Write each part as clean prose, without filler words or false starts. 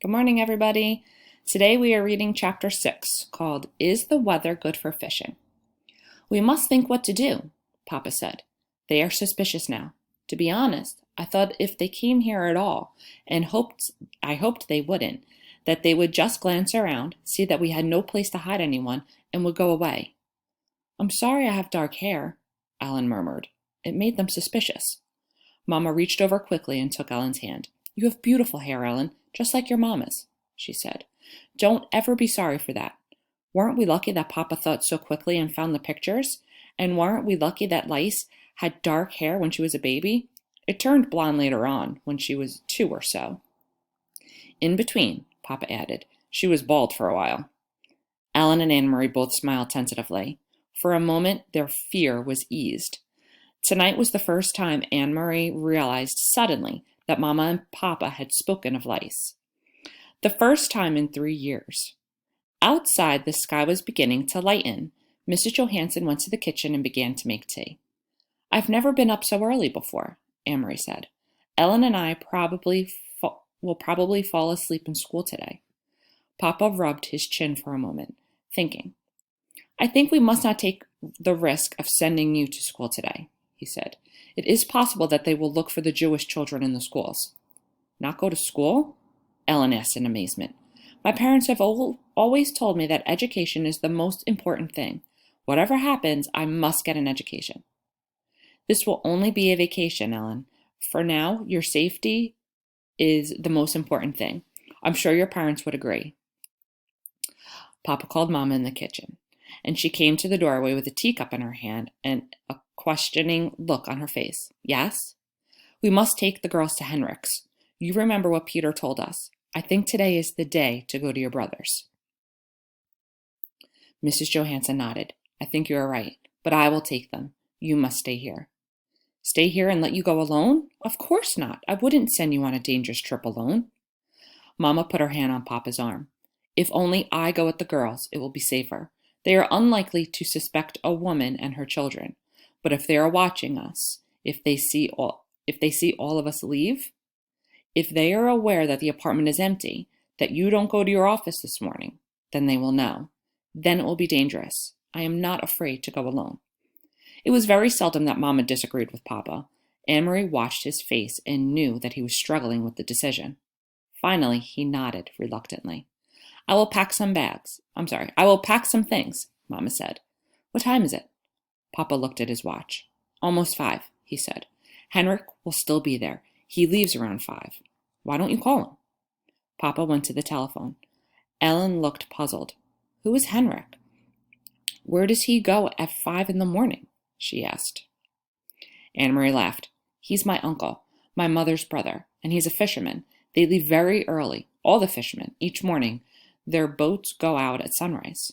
Good morning, everybody. Today we are reading Chapter 6, called Is the Weather Good for Fishing? We must think what to do, Papa said. They are suspicious now. To be honest, I thought if they came here at all, and I hoped they wouldn't, that they would just glance around, see that we had no place to hide anyone, and would go away. I'm sorry I have dark hair, Ellen murmured. It made them suspicious. Mama reached over quickly and took Ellen's hand. You have beautiful hair, Ellen, just like your mama's, she said. Don't ever be sorry for that. Weren't we lucky that Papa thought so quickly and found the pictures? And weren't we lucky that Lice had dark hair when she was a baby? It turned blonde later on, when she was 2 or so. In between, Papa added, she was bald for a while. Ellen and Anne-Marie both smiled tentatively. For a moment, their fear was eased. Tonight was the first time Anne-Marie realized suddenly that Mama and Papa had spoken of Lice. The first time in 3 years. Outside, the sky was beginning to lighten. Mrs. Johansson went to the kitchen and began to make tea. I've never been up so early before, Anne-Marie said. Ellen and I will probably fall asleep in school today. Papa rubbed his chin for a moment, thinking. I think we must not take the risk of sending you to school today, he said. It is possible that they will look for the Jewish children in the schools. Not go to school? Ellen asked in amazement. My parents have always told me that education is the most important thing. Whatever happens, I must get an education. This will only be a vacation, Ellen. For now, your safety is the most important thing. I'm sure your parents would agree. Papa called Mama in the kitchen, and she came to the doorway with a teacup in her hand and a questioning look on her face. Yes? We must take the girls to Henrik's. You remember what Peter told us. I think today is the day to go to your brother's. Mrs. Johansson nodded. I think you are right, but I will take them. You must stay here. Stay here and let you go alone? Of course not. I wouldn't send you on a dangerous trip alone. Mama put her hand on Papa's arm. If only I go with the girls, it will be safer. They are unlikely to suspect a woman and her children. But if they are watching us, if they see all of us leave, if they are aware that the apartment is empty, that you don't go to your office this morning, then they will know. Then it will be dangerous. I am not afraid to go alone. It was very seldom that Mama disagreed with Papa. Anne-Marie watched his face and knew that he was struggling with the decision. Finally, he nodded reluctantly. I will pack some things, Mama said. What time is it? Papa looked at his watch. Almost 5, he said. Henrik will still be there. He leaves around 5. Why don't you call him? Papa went to the telephone. Ellen looked puzzled. Who is Henrik? Where does he go at 5 in the morning? She asked. Anne-Marie laughed. He's my uncle, my mother's brother, and he's a fisherman. They leave very early, all the fishermen, each morning. Their boats go out at sunrise.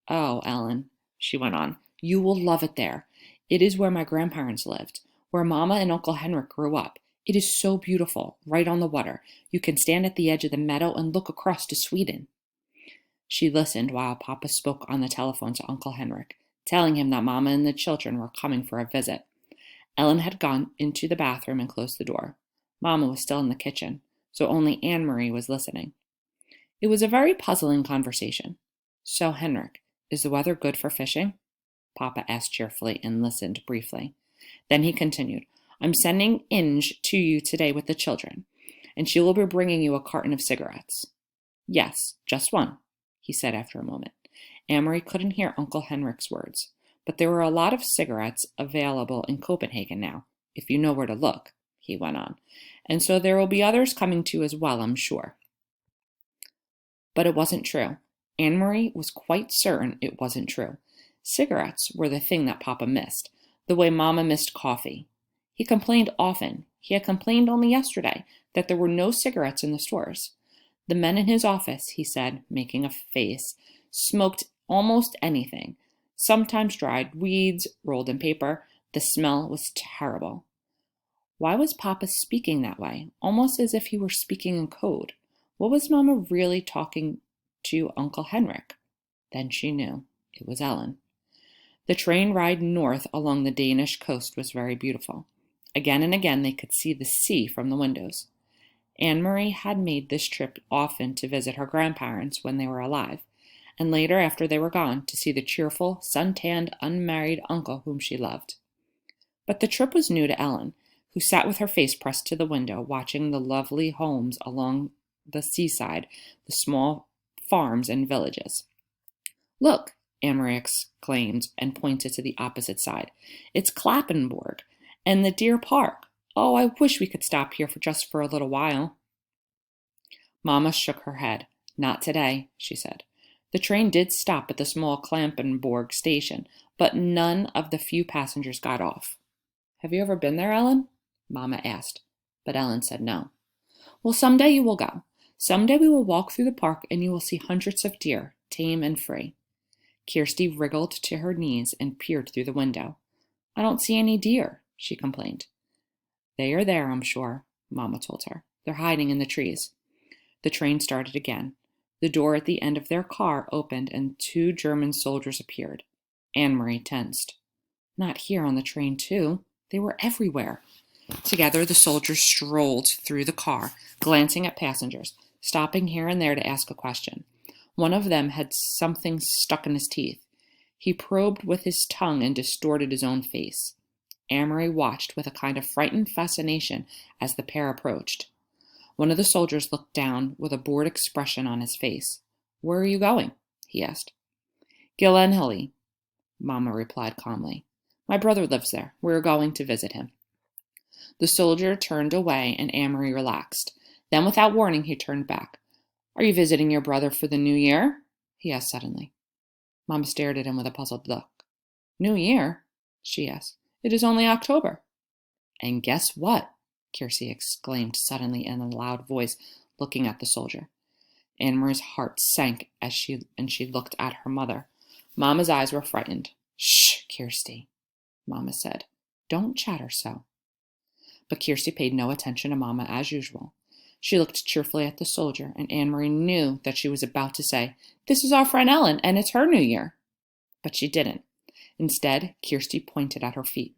Oh, Ellen, she went on, you will love it there. It is where my grandparents lived, where Mama and Uncle Henrik grew up. It is so beautiful, right on the water. You can stand at the edge of the meadow and look across to Sweden. She listened while Papa spoke on the telephone to Uncle Henrik, telling him that Mama and the children were coming for a visit. Ellen had gone into the bathroom and closed the door. Mama was still in the kitchen, so only Anne-Marie was listening. It was a very puzzling conversation. So, Henrik, is the weather good for fishing? Papa asked cheerfully and listened briefly. Then he continued, I'm sending Inge to you today with the children, and she will be bringing you a carton of cigarettes. Yes, just one, he said after a moment. Anne-Marie couldn't hear Uncle Henrik's words, but there were a lot of cigarettes available in Copenhagen now, if you know where to look, he went on. And so there will be others coming to you as well, I'm sure. But it wasn't true. Anne-Marie was quite certain it wasn't true. Cigarettes were the thing that Papa missed, the way Mama missed coffee. He complained often. He had complained only yesterday that there were no cigarettes in the stores. The men in his office, he said, making a face, smoked almost anything, sometimes dried weeds, rolled in paper. The smell was terrible. Why was Papa speaking that way, almost as if he were speaking in code? What was Mama really talking to Uncle Henrik? Then she knew. It was Ellen. The train ride north along the Danish coast was very beautiful. Again and again they could see the sea from the windows. Anne-Marie had made this trip often to visit her grandparents when they were alive, and later after they were gone to see the cheerful, sun-tanned, unmarried uncle whom she loved. But the trip was new to Ellen, who sat with her face pressed to the window, watching the lovely homes along the seaside, the small farms and villages. "Look," Anne-Marie exclaimed and pointed to the opposite side. "It's Clappenborg and the Deer Park. Oh, I wish we could stop here just for a little while." Mamma shook her head. "Not today," she said. The train did stop at the small Clappenborg station, but none of the few passengers got off. "Have you ever been there, Ellen?" Mamma asked, but Ellen said no. "Well, someday you will go. Someday we will walk through the park and you will see hundreds of deer, tame and free." Kirsty wriggled to her knees and peered through the window. "I don't see any deer," she complained. "They are there, I'm sure," Mamma told her. "They're hiding in the trees." The train started again. The door at the end of their car opened and 2 German soldiers appeared. Anne-Marie tensed. Not here on the train, too. They were everywhere. Together, the soldiers strolled through the car, glancing at passengers, stopping here and there to ask a question. One of them had something stuck in his teeth. He probed with his tongue and distorted his own face. Anne-Marie watched with a kind of frightened fascination as the pair approached. One of the soldiers looked down with a bored expression on his face. "Where are you going?" he asked. "Gyllenhalle," Mamma replied calmly. "My brother lives there. We are going to visit him." The soldier turned away and Anne-Marie relaxed. Then, without warning, he turned back. "Are you visiting your brother for the New Year?" he asked suddenly. Mamma stared at him with a puzzled look. "New Year?" she asked. "It is only October." "And guess what?" Kirsty exclaimed suddenly in a loud voice, looking at the soldier. Anne-Marie's heart sank as she looked at her mother. Mamma's eyes were frightened. "Shh, Kirsty," Mamma said. "Don't chatter so." But Kirsty paid no attention to Mamma as usual. She looked cheerfully at the soldier, and Anne-Marie knew that she was about to say, "This is our friend Ellen, and it's her New Year." But she didn't. Instead, Kirsty pointed at her feet.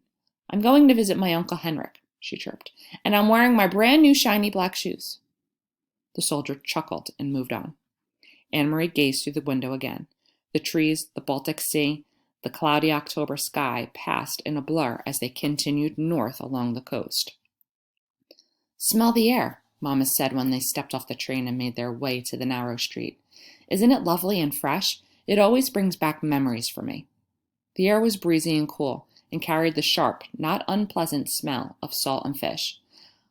"I'm going to visit my Uncle Henrik," she chirped, "and I'm wearing my brand new shiny black shoes." The soldier chuckled and moved on. Anne-Marie gazed through the window again. The trees, the Baltic Sea, the cloudy October sky passed in a blur as they continued north along the coast. "Smell the air," Mamma said when they stepped off the train and made their way to the narrow street. "Isn't it lovely and fresh? It always brings back memories for me." The air was breezy and cool, and carried the sharp, not unpleasant smell of salt and fish.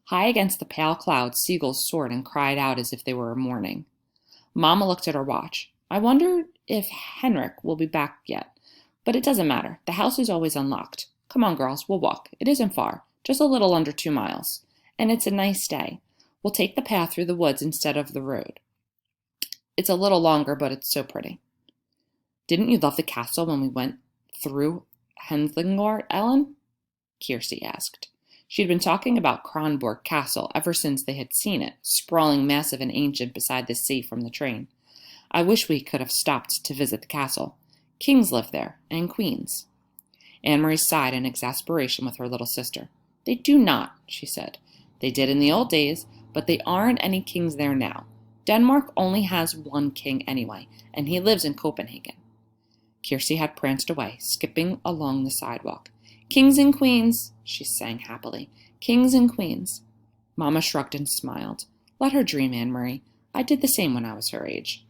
High against the pale clouds, seagulls soared and cried out as if they were mourning. Mamma looked at her watch. "I wonder if Henrik will be back yet. But it doesn't matter. The house is always unlocked. Come on, girls, we'll walk. It isn't far, just a little under 2 miles. And it's a nice day. We'll take the path through the woods instead of the road. It's a little longer, but it's so pretty." "Didn't you love the castle when we went through Helsingør, Ellen?" Kirsty asked. She had been talking about Kronborg Castle ever since they had seen it, sprawling massive and ancient beside the sea from the train. "I wish we could have stopped to visit the castle. Kings live there, and queens." Anne-Marie sighed in exasperation with her little sister. "They do not," she said. "They did in the old days, but there aren't any kings there now. Denmark only has 1 king anyway, and he lives in Copenhagen." Kirsty had pranced away, skipping along the sidewalk. "Kings and queens," she sang happily. "Kings and queens." Mamma shrugged and smiled. "Let her dream, Anne-Marie. I did the same when I was her age."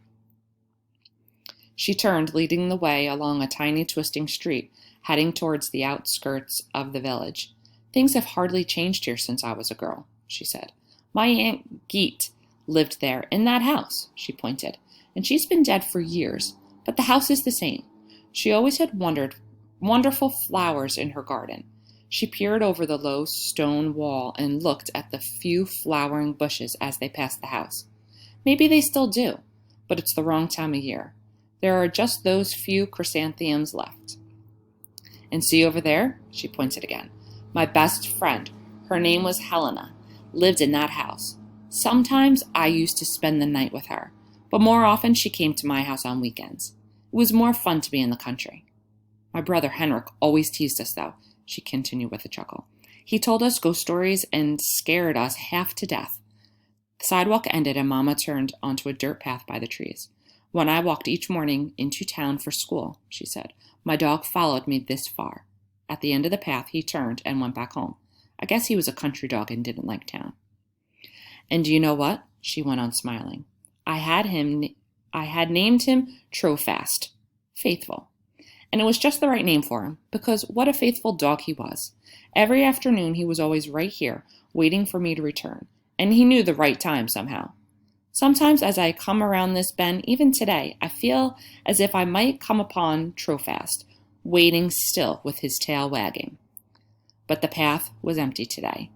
She turned, leading the way along a tiny twisting street, heading towards the outskirts of the village. "Things have hardly changed here since I was a girl," she said. "My Aunt Geet lived there in that house," she pointed, "and she's been dead for years, but the house is the same. She always had wonderful flowers in her garden." She peered over the low stone wall and looked at the few flowering bushes as they passed the house. "Maybe they still do, but it's the wrong time of year. There are just those few chrysanthemums left. And see over there?" She pointed again. "My best friend, her name was Helena, lived in that house. Sometimes I used to spend the night with her, but more often she came to my house on weekends. It was more fun to be in the country. My brother Henrik always teased us, though," she continued with a chuckle. "He told us ghost stories and scared us half to death. The sidewalk ended and Mama turned onto a dirt path by the trees. When I walked each morning into town for school, she said, my dog followed me this far. At the end of the path, he turned and went back home. I guess he was a country dog and didn't like town. And do you know what? She went on smiling. I had named him Trofast, faithful. And it was just the right name for him, because what a faithful dog he was. Every afternoon he was always right here, waiting for me to return, and he knew the right time somehow. Sometimes as I come around this bend, even today, I feel as if I might come upon Trofast, waiting still with his tail wagging. But the path was empty today.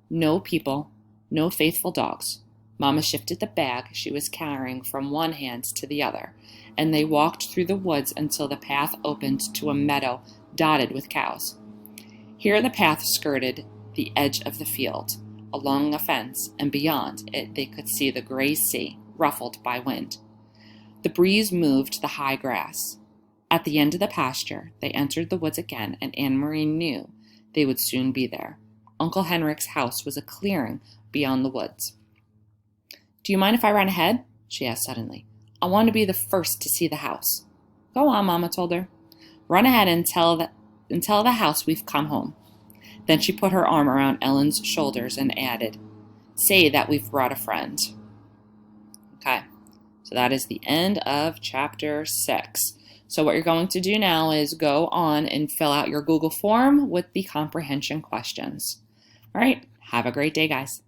No people, no faithful dogs. Mama shifted the bag she was carrying from one hand to the other, and they walked through the woods until the path opened to a meadow dotted with cows. Here the path skirted the edge of the field, along a fence, and beyond it they could see the gray sea, ruffled by wind. The breeze moved the high grass. At the end of the pasture, they entered the woods again, and Anne-Marie knew they would soon be there. Uncle Henrik's house was a clearing beyond the woods. Do you mind if I run ahead? She asked suddenly. I want to be the first to see the house. Go on, Mama told her. Run ahead and tell the house we've come home. Then she put her arm around Ellen's shoulders and added, say that we've brought a friend. Okay, so that is the end of chapter 6. So what you're going to do now is go on and fill out your Google form with the comprehension questions. All right, have a great day, guys.